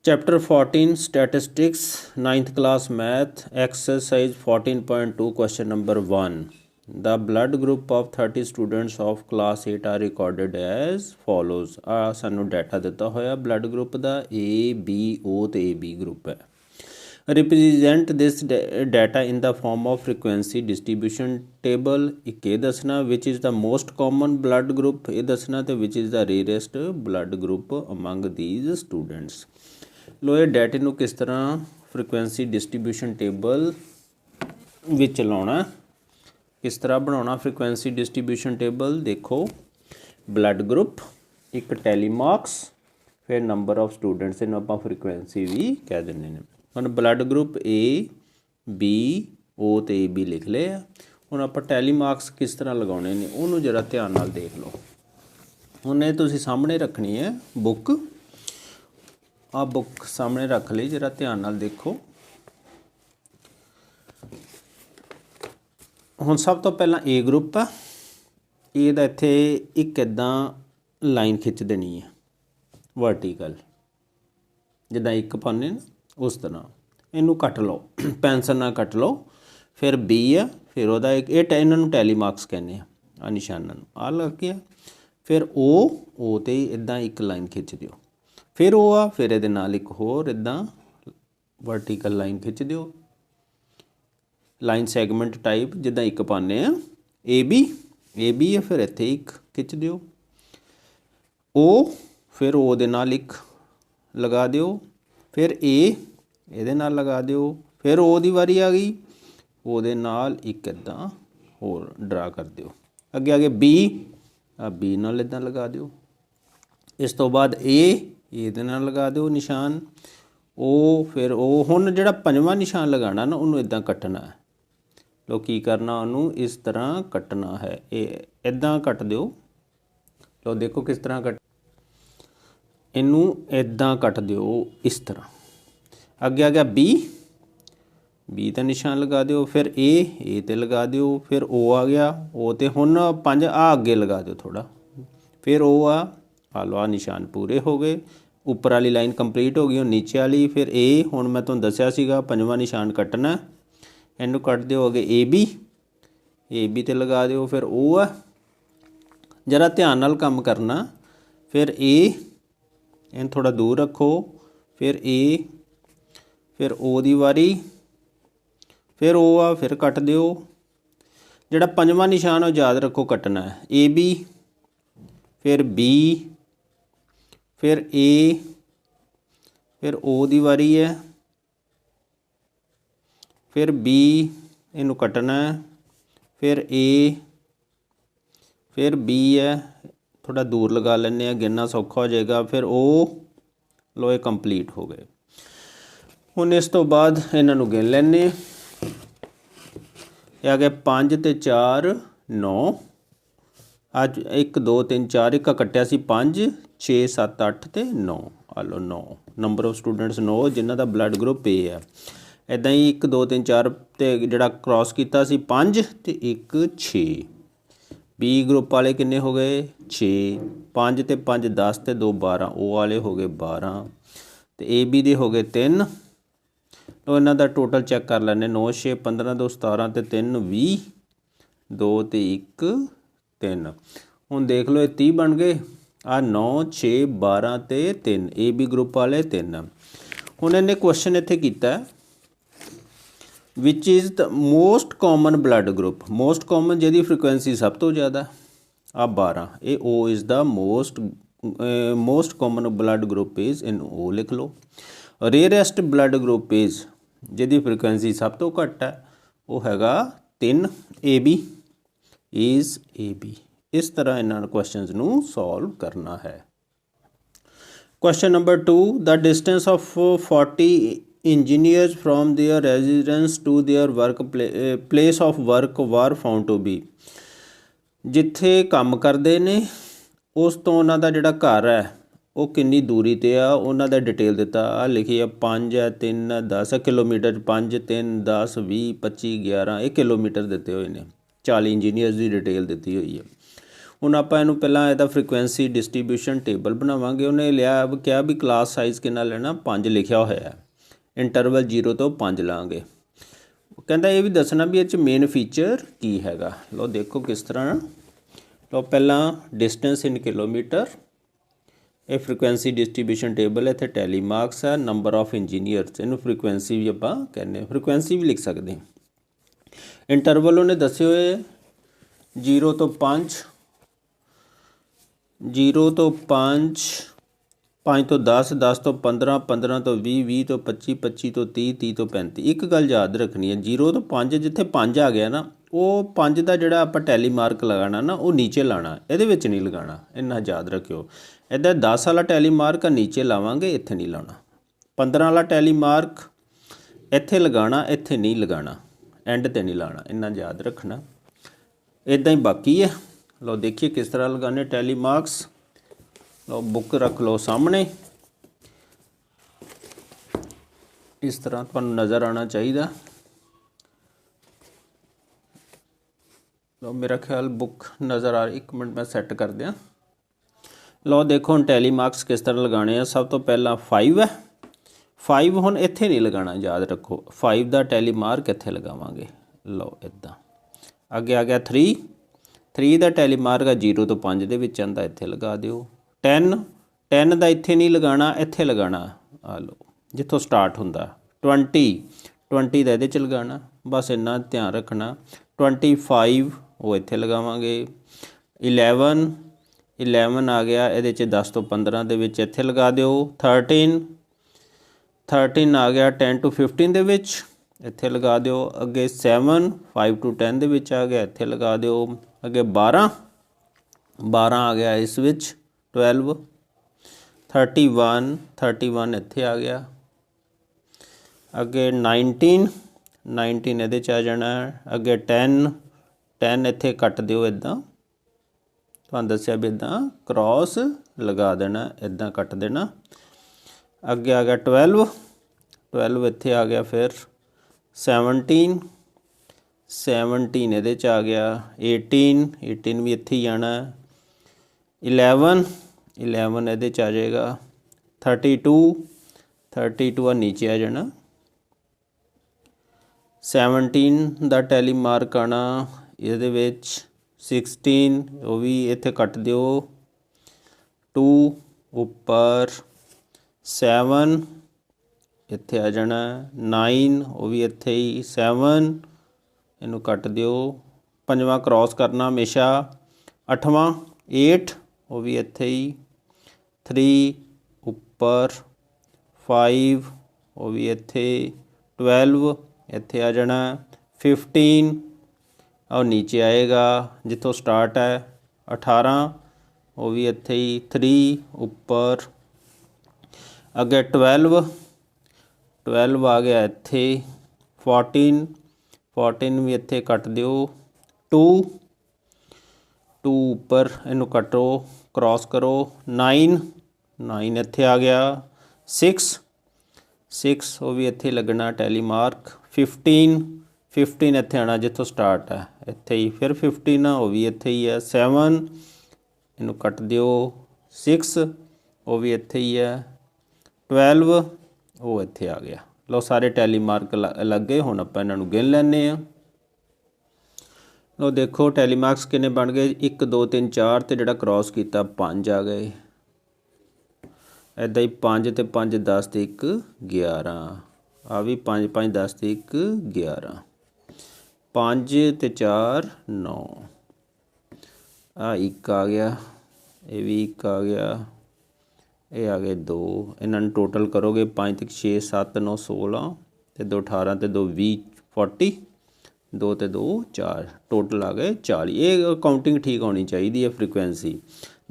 Chapter 14 Statistics, ninth class Math, Exercise 14.2, question number 1. The blood group of 30 students of class 8 are recorded as follows. ਸਾਨੂੰ data ਦਿੱਤਾ ਹੋਇਆ blood group the A, B, O ਤੇ AB group ਹੈ। Represent this data in the form of frequency distribution table। ਇੱਕ ਇਹ ਦੱਸਣਾ which is the most common blood group, ਇਹ ਦੱਸਣਾ ਤੇ which is the rarest blood group among these students। ਲੋ ਇਹ ਡਾਟੇ ਨੂੰ ਕਿਸ ਤਰ੍ਹਾਂ ਫ੍ਰੀਕੁਐਂਸੀ ਡਿਸਟਰੀਬਿਊਸ਼ਨ ਟੇਬਲ ਵਿੱਚ ਲਾਉਣਾ, ਕਿਸ ਤਰ੍ਹਾਂ ਬਣਾਉਣਾ ਫ੍ਰੀਕੁਐਂਸੀ ਡਿਸਟਰੀਬਿਊਸ਼ਨ ਟੇਬਲ। ਦੇਖੋ ਬਲੱਡ ਗਰੁੱਪ, ਇੱਕ ਟੈਲੀਮਾਰਕਸ, ਫਿਰ ਨੰਬਰ ਆਫ ਸਟੂਡੈਂਟਸ, ਇਹਨੂੰ ਆਪਾਂ ਫ੍ਰੀਕੁਐਂਸੀ ਵੀ ਕਹਿ ਦਿੰਦੇ ਨੇ। ਹੁਣ blood group A, B, O ਤੇ AB ਲਿਖ ਲਏ ਆ। ਹੁਣ ਆਪਾਂ ਟੈਲੀਮਾਰਕਸ ਕਿਸ ਤਰ੍ਹਾਂ ਲਗਾਉਣੇ ਨੇ ਉਹਨੂੰ ਜ਼ਰਾ ਧਿਆਨ ਨਾਲ ਦੇਖ ਲਓ। ਹੁਣ ਇਹ ਤੁਸੀਂ ਸਾਹਮਣੇ ਰੱਖਣੀ ਹੈ ਬੁੱਕ, ਆ ਬੁੱਕ ਸਾਹਮਣੇ ਰੱਖ ਲਈ, ਜਰਾ ਧਿਆਨ ਨਾਲ ਦੇਖੋ। ਹੁਣ ਸਭ ਤੋਂ ਪਹਿਲਾਂ A ਗਰੁੱਪ ਆ, A ਦਾ ਇੱਥੇ ਇੱਕ ਇੱਦਾਂ ਲਾਈਨ ਖਿੱਚ ਦੇਣੀ ਹੈ ਵਰਟੀਕਲ, ਜਿੱਦਾਂ ਇੱਕ ਪਾਉਂਦੇ ਨਾ ਉਸ ਤਰ੍ਹਾਂ। ਇਹਨੂੰ ਕੱਟ ਲਓ, ਪੈਨਸਲ ਨਾਲ ਕੱਟ ਲਓ। ਫਿਰ B ਆ, ਫਿਰ ਉਹਦਾ ਇੱਕ ਇਹਨਾਂ ਨੂੰ ਟੈਲੀਮਾਰਕਸ ਕਹਿੰਦੇ ਆ, ਆ ਨਿਸ਼ਾਨਾਂ ਨੂੰ ਆ ਲੱਗ ਗਿਆ। ਫਿਰ O 'ਤੇ ਇੱਦਾਂ ਇੱਕ ਲਾਈਨ ਖਿੱਚ ਦਿਓ। ਫਿਰ ਉਹ ਆ, ਫਿਰ ਇਹਦੇ ਨਾਲ ਇੱਕ ਹੋਰ ਇੱਦਾਂ ਵਰਟੀਕਲ ਲਾਈਨ ਖਿੱਚ ਦਿਓ, ਲਾਈਨ ਸੈਗਮੈਂਟ ਟਾਈਪ, ਜਿੱਦਾਂ ਇੱਕ ਪਾਉਂਦੇ ਆ। AB ਆ, ਫਿਰ ਇੱਥੇ ਇੱਕ ਖਿੱਚ ਦਿਓ। O, ਫਿਰ O ਦੇ ਨਾਲ ਇੱਕ ਲਗਾ ਦਿਓ। ਫਿਰ A ਇਹਦੇ ਨਾਲ ਲਗਾ ਦਿਓ। ਫਿਰ O ਦੀ ਵਾਰੀ ਆ ਗਈ, O ਦੇ ਨਾਲ ਇੱਕ ਇੱਦਾਂ ਹੋਰ ਡਰਾ ਕਰ ਦਿਓ। ਅੱਗੇ B, ਆ B ਨਾਲ ਇੱਦਾਂ ਲਗਾ ਦਿਓ। ਇਸ ਤੋਂ ਬਾਅਦ ਇਹਦੇ ਨਾਲ ਲਗਾ ਦਿਓ ਨਿਸ਼ਾਨ। ਫਿਰ ਹੁਣ ਜਿਹੜਾ ਪੰਜਵਾਂ ਨਿਸ਼ਾਨ ਲਗਾਉਣਾ ਨਾ ਉਹਨੂੰ ਇੱਦਾਂ ਕੱਟਣਾ ਹੈ। ਲੋ ਕੀ ਕਰਨਾ, ਉਹਨੂੰ ਇਸ ਤਰ੍ਹਾਂ ਕੱਟਣਾ ਹੈ। ਇਹ ਇੱਦਾਂ ਕੱਟ ਦਿਓ। ਲੋ ਦੇਖੋ ਕਿਸ ਤਰ੍ਹਾਂ ਕੱਟ, ਇਹਨੂੰ ਇੱਦਾਂ ਕੱਟ ਦਿਓ ਇਸ ਤਰ੍ਹਾਂ। ਅੱਗੇ ਆ ਗਿਆ B 'ਤੇ ਨਿਸ਼ਾਨ ਲਗਾ ਦਿਓ। ਫਿਰ A 'ਤੇ ਲਗਾ ਦਿਓ। ਫਿਰ O ਆ ਗਿਆ, O 'ਤੇ ਹੁਣ 5 ਆ ਅੱਗੇ ਲਗਾ ਦਿਓ ਥੋੜ੍ਹਾ। ਫਿਰ O ਆ ਲਓ, ਆ ਨਿਸ਼ਾਨ ਪੂਰੇ ਹੋ ਗਏ। ਉੱਪਰ ਵਾਲੀ ਲਾਈਨ ਕੰਪਲੀਟ ਹੋ ਗਈ। ਹੁਣ ਨੀਚੇ ਵਾਲੀ, ਫਿਰ A, ਹੁਣ ਮੈਂ ਤੁਹਾਨੂੰ ਦੱਸਿਆ ਸੀਗਾ ਪੰਜਵਾਂ ਨਿਸ਼ਾਨ ਕੱਟਣਾ, ਇਹਨੂੰ ਕੱਟ ਦਿਓ। ਅੱਗੇ AB 'ਤੇ ਲਗਾ ਦਿਓ। ਫਿਰ O ਆ, ਜ਼ਰਾ ਧਿਆਨ ਨਾਲ ਕੰਮ ਕਰਨਾ। ਫਿਰ ਇਹਨੂੰ ਥੋੜ੍ਹਾ ਦੂਰ ਰੱਖੋ। ਫਿਰ A, ਫਿਰ O ਦੀ ਵਾਰੀ, ਫਿਰ O ਆ, ਫਿਰ ਕੱਟ ਦਿਓ। ਜਿਹੜਾ ਪੰਜਵਾਂ ਨਿਸ਼ਾਨ ਉਹ ਯਾਦ ਰੱਖੋ ਕੱਟਣਾ ਹੈ। AB, ਫਿਰ B, ਫਿਰ A, ਫਿਰ O ਦੀ ਵਾਰੀ ਹੈ। ਫਿਰ B, ਇਹਨੂੰ ਕੱਟਣਾ ਹੈ। ਫਿਰ A, ਫਿਰ B ਹੈ, ਥੋੜ੍ਹਾ ਦੂਰ ਲਗਾ ਲੈਂਦੇ ਹਾਂ, ਗਿਣਨਾ ਸੌਖਾ ਹੋ ਜਾਏਗਾ। ਫਿਰ O, ਲੋ ਇਹ ਕੰਪਲੀਟ ਹੋ ਗਏ। ਹੁਣ ਇਸ ਤੋਂ ਬਾਅਦ ਇਹਨਾਂ ਨੂੰ ਗਿਣ ਲੈਂਦੇ ਹਾਂ। ਇਹ ਆ ਗਿਆ 5 ਤੇ 4 9, ਅੱਜ 1 2 3 4 ਇੱਕ ਕੱਟਿਆ ਸੀ 5 6 7 8 ਤੇ 9, ਆ ਲਓ 9 ਨੰਬਰ ਆਫ ਸਟੂਡੈਂਟਸ 9 ਜਿਨ੍ਹਾਂ ਦਾ ਬਲੱਡ ਗਰੁੱਪ A ਹੈ। ਇੱਦਾਂ ਹੀ 1 2 3 4 ਤੇ ਜਿਹੜਾ ਕ੍ਰੋਸ ਕੀਤਾ ਸੀ 5 ਤੇ 1 6। B ਗਰੁੱਪ ਵਾਲੇ ਕਿੰਨੇ ਹੋ ਗਏ 6, 5 ਤੇ 5 10 ਤੇ 2 12, O ਵਾਲੇ ਹੋ ਗਏ 12 ਤੇ AB ਦੇ ਹੋ ਗਏ 3। ਲੋ ਇਹਨਾਂ ਦਾ ਟੋਟਲ ਚੈੱਕ ਕਰ ਲੈਂਦੇ। 9 6 15 2 17 ਤੇ 3 20, 2 ਤੇ 1 3। ਹੁਣ ਦੇਖ ਲਓ ਇਹ 30 ਬਣ ਗਏ। ਆ 9 6 12 ਤੇ 3, AB ਗਰੁੱਪ ਵਾਲੇ 3। ਹੁਣ ਇਹਨੇ ਕੁਐਸਚਨ ਇੱਥੇ ਕੀਤਾ ਵਿਚ is the most common blood group, most common ਜਿਹਦੀ ਫ੍ਰੀਕੁਐਂਸੀ ਸਭ ਤੋਂ ਜ਼ਿਆਦਾ ਆ 12, ਇਹ O is the most common blood group is, ਇਹਨੂੰ O ਲਿਖ ਲਓ। ਰੇਅਰੈਸਟ ਬਲੱਡ ਗਰੁੱਪ ਇਜ਼, ਜਿਹਦੀ ਫ੍ਰੀਕੁਐਂਸੀ ਸਭ ਤੋਂ ਘੱਟ ਹੈ ਉਹ ਹੈਗਾ 3, AB ਇਜ਼ AB। ਇਸ ਤਰ੍ਹਾਂ ਇਹਨਾਂ ਕੁਐਸਚਨਸ ਨੂੰ ਸੋਲਵ ਕਰਨਾ ਹੈ। Question number 2, the distance of 40 engineers from their residence to their place of work were found to be। ਜਿੱਥੇ ਕੰਮ ਕਰਦੇ ਨੇ ਉਸ ਤੋਂ ਉਹਨਾਂ ਦਾ ਜਿਹੜਾ ਘਰ ਹੈ ਉਹ ਕਿੰਨੀ ਦੂਰੀ 'ਤੇ ਆ, ਉਹਨਾਂ ਦਾ ਡਿਟੇਲ ਦਿੱਤਾ ਆ ਲਿਖੀ ਆ। 5 ਹੈ, 3 ਹੈ, 10 ਕਿਲੋਮੀਟਰ, 5 3 10 20 25 11 ਇਹ ਕਿਲੋਮੀਟਰ ਦਿੱਤੇ ਹੋਏ ਨੇ। 40 ਇੰਜੀਨੀਅਰਸ ਦੀ ਡਿਟੇਲ ਦਿੱਤੀ ਹੋਈ ਹੈ। ਹੁਣ ਆਪਾਂ ਇਹਨੂੰ ਪਹਿਲਾਂ ਇਹਦਾ ਫ੍ਰੀਕੁਐਂਸੀ ਡਿਸਟ੍ਰੀਬਿਊਸ਼ਨ ਟੇਬਲ ਬਣਾਵਾਂਗੇ। ਉਹਨੇ ਲਿਆ ਕਿਹਾ ਵੀ ਕਲਾਸ ਸਾਈਜ਼ ਕਿੰਨਾ ਲੈਣਾ, 5 ਲਿਖਿਆ ਹੋਇਆ, ਇੰਟਰਵਲ 0 ਤੋਂ 5 ਲਾਂਗੇ। ਕਹਿੰਦਾ ਇਹ ਵੀ ਦੱਸਣਾ ਵੀ ਇਹ 'ਚ ਮੇਨ ਫੀਚਰ ਕੀ ਹੈਗਾ। ਲਓ ਦੇਖੋ ਕਿਸ ਤਰ੍ਹਾਂ। ਲਓ ਪਹਿਲਾਂ ਡਿਸਟੈਂਸ ਇਨ ਕਿਲੋਮੀਟਰ, ਇਹ ਫ੍ਰੀਕੁਐਂਸੀ ਡਿਸਟ੍ਰੀਬਿਊਸ਼ਨ ਟੇਬਲ ਹੈ, ਇੱਥੇ ਟੈਲੀ ਮਾਰਕਸ ਹੈ, ਨੰਬਰ ਆਫ ਇੰਜੀਨੀਅਰਸ, ਇਹਨੂੰ ਫ੍ਰੀਕੁਐਂਸੀ ਵੀ ਆਪਾਂ ਕਹਿੰਦੇ, ਫ੍ਰੀਕੁਐਂਸੀ ਵੀ ਲਿਖ ਸਕਦੇ। ਇੰਟਰਵਲ ਉਹਨੇ ਦੱਸੇ ਹੋਏ 0 ਤੋਂ 5, 0 ਤੋਂ 5, 5 ਤੋਂ 10, 10 ਤੋਂ 15, 15 ਤੋਂ 20, 20 ਤੋਂ 25, 25 ਤੋਂ 30, 30 ਤੋਂ 35। ਇੱਕ ਗੱਲ ਯਾਦ ਰੱਖਣੀ ਹੈ, 0 ਤੋਂ 5 ਜਿੱਥੇ 5 ਆ ਗਿਆ ਨਾ, ਉਹ 5 ਦਾ ਜਿਹੜਾ ਆਪਾਂ ਟੈਲੀ ਮਾਰਕ ਲਗਾਉਣਾ ਨਾ, ਉਹ ਨੀਚੇ ਲਾਉਣਾ, ਇਹਦੇ ਵਿੱਚ ਨਹੀਂ ਲਗਾਉਣਾ, ਇੰਨਾ ਯਾਦ ਰੱਖਿਓ। ਇੱਦਾਂ 10 ਵਾਲਾ ਟੈਲੀ ਮਾਰਕ ਨੀਚੇ ਲਾਵਾਂਗੇ, ਇੱਥੇ ਨਹੀਂ ਲਾਉਣਾ। 15 ਵਾਲਾ ਟੈਲੀ ਮਾਰਕ ਇੱਥੇ ਲਗਾਉਣਾ, ਇੱਥੇ ਨਹੀਂ ਲਗਾਉਣਾ, ਐਂਡ 'ਤੇ ਨਹੀਂ ਲਾਉਣਾ, ਇੰਨਾ ਯਾਦ ਰੱਖਣਾ। ਇੱਦਾਂ ਹੀ ਬਾਕੀ ਹੈ। ਲਓ ਦੇਖੀਏ ਕਿਸ ਤਰ੍ਹਾਂ ਲਗਾਉਣੇ ਟੈਲੀ ਮਾਰਕਸ। ਲਓ ਬੁੱਕ ਰੱਖ ਲਓ ਸਾਹਮਣੇ, ਇਸ ਤਰ੍ਹਾਂ ਤੁਹਾਨੂੰ ਨਜ਼ਰ ਆਉਣਾ ਚਾਹੀਦਾ। ਲਓ ਮੇਰਾ ਖਿਆਲ ਬੁੱਕ ਨਜ਼ਰ ਆ, 1 ਮਿੰਟ ਮੈਂ ਸੈੱਟ ਕਰ ਦਿਆਂ। ਲਓ ਦੇਖੋ ਹੁਣ ਟੈਲੀ ਮਾਰਕਸ ਕਿਸ ਤਰ੍ਹਾਂ ਲਗਾਉਣੇ ਆ। ਸਭ ਤੋਂ ਪਹਿਲਾਂ 5 ਹੈ, 5 ਹੁਣ ਇੱਥੇ ਨਹੀਂ ਲਗਾਉਣਾ, ਯਾਦ ਰੱਖੋ। 5 ਦਾ ਟੈਲੀ ਮਾਰਕ ਇੱਥੇ ਲਗਾਵਾਂਗੇ। ਲਓ ਇੱਦਾਂ ਅੱਗੇ ਆ ਗਿਆ 3, 3 ਦਾ ਟੈਲੀ ਮਾਰਕ ਆ 0 ਤੋਂ 5 ਦੇ ਵਿੱਚ ਆਉਂਦਾ, ਇੱਥੇ ਲਗਾ ਦਿਓ। 10, 10 ਦਾ ਇੱਥੇ ਨਹੀਂ ਲਗਾਉਣਾ, ਇੱਥੇ ਲਗਾਉਣਾ, ਆ ਲਓ ਜਿੱਥੋਂ ਸਟਾਰਟ ਹੁੰਦਾ। 20, 20 ਦਾ ਇਹਦੇ 'ਚ ਲਗਾਉਣਾ, ਬਸ ਇੰਨਾ ਧਿਆਨ ਰੱਖਣਾ। 25 ਉਹ ਇੱਥੇ ਲਗਾਵਾਂਗੇ। 11, 11 ਆ ਗਿਆ ਇਹਦੇ 'ਚ 10 ਤੋਂ 15 ਦੇ ਵਿੱਚ, ਇੱਥੇ ਲਗਾ ਦਿਓ। 13, 13 ਆ ਗਿਆ 10 ਤੋਂ 15 ਦੇ ਵਿੱਚ, ਇੱਥੇ ਲਗਾ ਦਿਓ। ਅੱਗੇ 7, 5 ਤੋਂ 10 ਦੇ ਵਿੱਚ ਆ ਗਿਆ, ਇੱਥੇ ਲਗਾ ਦਿਓ। ਅੱਗੇ 12, 12 ਆ ਗਿਆ ਇਸ ਵਿੱਚ। 12, 31, 31 ਇੱਥੇ ਆ ਗਿਆ। ਅੱਗੇ 19, 19 ਇਹਦੇ 'ਚ ਆ ਜਾਣਾ। ਅੱਗੇ 10, 10 ਇੱਥੇ ਕੱਟ ਦਿਓ, ਇੱਦਾਂ ਤੁਹਾਨੂੰ ਦੱਸਿਆ ਵੀ ਇੱਦਾਂ ਕ੍ਰੋਸ ਲਗਾ ਦੇਣਾ, ਇੱਦਾਂ ਕੱਟ ਦੇਣਾ। ਅੱਗੇ ਆ ਗਿਆ 12, 12 ਇੱਥੇ ਆ ਗਿਆ। ਫਿਰ 17, 17 ਇਹਦੇ 'ਚ ਆ ਗਿਆ। 18, 18 ਵੀ ਇੱਥੇ ਹੀ ਆਣਾ। 11, 11 ਇਹਦੇ 'ਚ ਆ ਜਾਏਗਾ। 32, 32 ਆ ਨੀਚੇ ਆ ਜਾਣਾ। 17 ਦਾ ਟੈਲੀ ਮਾਰਕ ਆਉਣਾ ਇਹਦੇ ਵਿੱਚ। 16 ਉਹ ਵੀ ਇੱਥੇ ਕੱਟ ਦਿਓ, 2 ਉੱਪਰ। 7 ਇੱਥੇ ਆ ਜਾਣਾ। 9 ਉਹ ਵੀ ਇੱਥੇ ਹੀ। 7 ਇਹਨੂੰ ਕੱਟ ਦਿਓ, 5ਵਾਂ ਕ੍ਰੋਸ ਕਰਨਾ ਹਮੇਸ਼ਾ। 8ਵਾਂ 8 ਉਹ ਵੀ ਇੱਥੇ ਹੀ। 3 ਉੱਪਰ। 5 ਉਹ ਵੀ ਇੱਥੇ। 12 ਇੱਥੇ ਆ ਜਾਣਾ। 15 और नीचे आएगा जितों स्टार्ट है। 18 वो भी इत्थे ही। 3 ऊपर। अगे 12 आ गया इत्थे। 14 भी इत्थे कट दिओ। 2 ऊपर इनू कटो, क्रॉस करो। 9 इत्थे आ गया। 6 वो भी इत्थे लगना टैली मार्क। 15 इत्थे आना जितों स्टार्ट है इत्थे ही। फिर 15 वो भी इत्थे ही है। 7 इनू कट दिओ। 6 वो भी इत्थे ही है। 12 वो इत्थे आ गया। लो सारे टैली मार्क लग गए। हुण आपां इन्हां नूं गिन लैंदे आ। लो देखो टैली मार्क्स किन्ने बन गए। 1 2 3 4 ते जिहड़ा क्रॉस कीता 5 आ गए। इदां ही 5 ते 5 10 ते 1 11। आ भी 5 5 10 ते 1 11। 5 ते 4 9। आ 1 आ गया। ये भी 1 आ गया। ये आ गए 2। इन्हां नूं टोटल करोगे 5 ते 6 7 9 16 ते 2 18 ते 2 20 40। 2 ते 2 4 टोटल आ गए 40। ये काउंटिंग ठीक होनी चाहिए है। फ्रीकुएंसी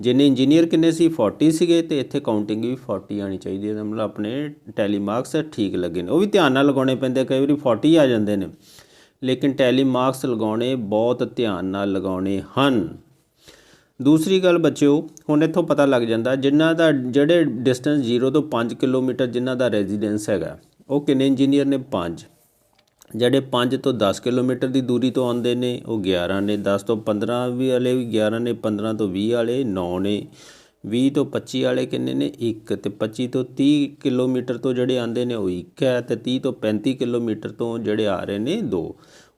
जिन्ने इंजीनियर किन्ने सी 40 सीगे ते इत्थे काउंटिंग भी 40 आनी चाहिए। मतलब अपने टैली मार्क्स ठीक लगे ने। वो भी ध्यान नाल लगाने पैंदे। कई बार 40 आ जाते हैं, लेकिन टैली मार्क्स लगाने बहुत ध्यान नाल लगाने हन। दूसरी गल बच्चों, हुण इत्थों पता लग जाता जिन्हां दा जिहड़े डिस्टेंस 0 तो 5 किलोमीटर जिन्हां दा रेजिडेंस हैगा, वो किन्ने इंजीनियर ने 5। ਜਿਹੜੇ 5 ਤੋਂ 10 ਕਿਲੋਮੀਟਰ ਦੀ ਦੂਰੀ ਤੋਂ ਆਉਂਦੇ ਨੇ ਉਹ 11 ਨੇ, 10 ਤੋਂ 15 ਵੀ ਵਾਲੇ ਵੀ 11 ਨੇ, 15 ਤੋਂ 20 ਵਾਲੇ 9 ਨੇ, 20 ਤੋਂ 25 ਵਾਲੇ ਕਿੰਨੇ ਨੇ 1, ਅਤੇ 25 ਤੋਂ 30 ਕਿਲੋਮੀਟਰ ਤੋਂ ਜਿਹੜੇ ਆਉਂਦੇ ਨੇ ਉਹ 1 ਹੈ, ਅਤੇ 30 ਤੋਂ 35 ਕਿਲੋਮੀਟਰ ਤੋਂ ਜਿਹੜੇ ਆ ਰਹੇ ਨੇ 2।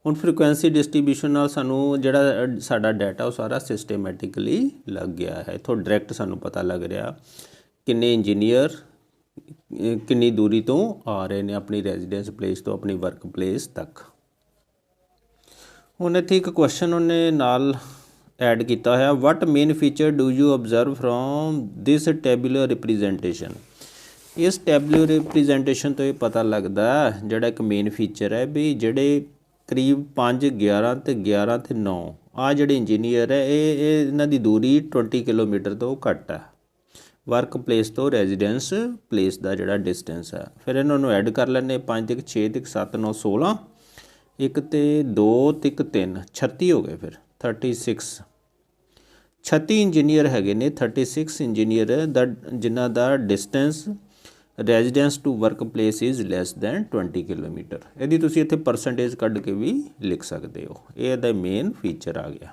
ਹੁਣ ਫ੍ਰੀਕੁਐਂਸੀ ਡਿਸਟਰੀਬਿਊਸ਼ਨ ਨਾਲ ਸਾਨੂੰ ਜਿਹੜਾ ਸਾਡਾ ਡਾਟਾ ਉਹ ਸਾਰਾ ਸਿਸਟੇਮੈਟਿਕਲੀ ਲੱਗ ਗਿਆ ਹੈ। ਇੱਥੋਂ ਡਾਇਰੈਕਟ ਸਾਨੂੰ ਪਤਾ ਲੱਗ ਰਿਹਾ ਕਿੰਨੇ ਇੰਜੀਨੀਅਰ ਕਿੰਨੀ ਦੂਰੀ ਤੋਂ ਆ ਰਹੇ ਨੇ ਆਪਣੀ ਰੈਜ਼ੀਡੈਂਸ ਪਲੇਸ ਤੋਂ ਆਪਣੀ ਵਰਕ ਪਲੇਸ ਤੱਕ। ਹੁਣ ਇੱਥੇ ਇੱਕ ਕੁਐਸਚਨ ਉਹਨੇ ਨਾਲ ਐਡ ਕੀਤਾ ਹੋਇਆ, what main feature do you observe from this tabular representation. ਇਸ ਟੈਬੂਲਰ ਰਿਪਰੈਜ਼ੈਂਟੇਸ਼ਨ ਤੋਂ ਇਹ ਪਤਾ ਲੱਗਦਾ ਜਿਹੜਾ ਇੱਕ ਮੇਨ ਫੀਚਰ ਹੈ ਵੀ ਜਿਹੜੇ ਕਰੀਬ 5, 11 ਅਤੇ 11 ਅਤੇ 9 ਆਹ ਜਿਹੜੇ ਇੰਜੀਨੀਅਰ ਹੈ ਇਹ ਇਹਨਾਂ ਦੀ ਦੂਰੀ 20 ਕਿਲੋਮੀਟਰ ਤੋਂ ਘੱਟ ਹੈ ਵਰਕ ਪਲੇਸ ਤੋਂ ਰੈਜ਼ੀਡੈਂਸ ਪਲੇਸ ਦਾ ਜਿਹੜਾ ਡਿਸਟੈਂਸ ਹੈ। ਫਿਰ ਇਹਨਾਂ ਨੂੰ ਐਡ ਕਰ ਲੈਂਦੇ 5 ਤੇ 6 ਤੇ 7 9 16 1 ਤੇ 2 ਤੇ 1 3 36 ਹੋ ਗਏ। ਫਿਰ 36 36 ਇੰਜੀਨੀਅਰ ਹੈਗੇ ਨੇ, 36 ਇੰਜੀਨੀਅਰ ਦਾ ਜਿਨ੍ਹਾਂ ਦਾ distance residence to work place is less than 20 kilometre. ਇਹਦੀ ਤੁਸੀਂ ਇੱਥੇ ਪਰਸੈਂਟੇਜ ਕੱਢ ਕੇ ਵੀ ਲਿਖ ਸਕਦੇ ਹੋ। ਇਹ ਇਹਦਾ ਮੇਨ ਫੀਚਰ ਆ ਗਿਆ।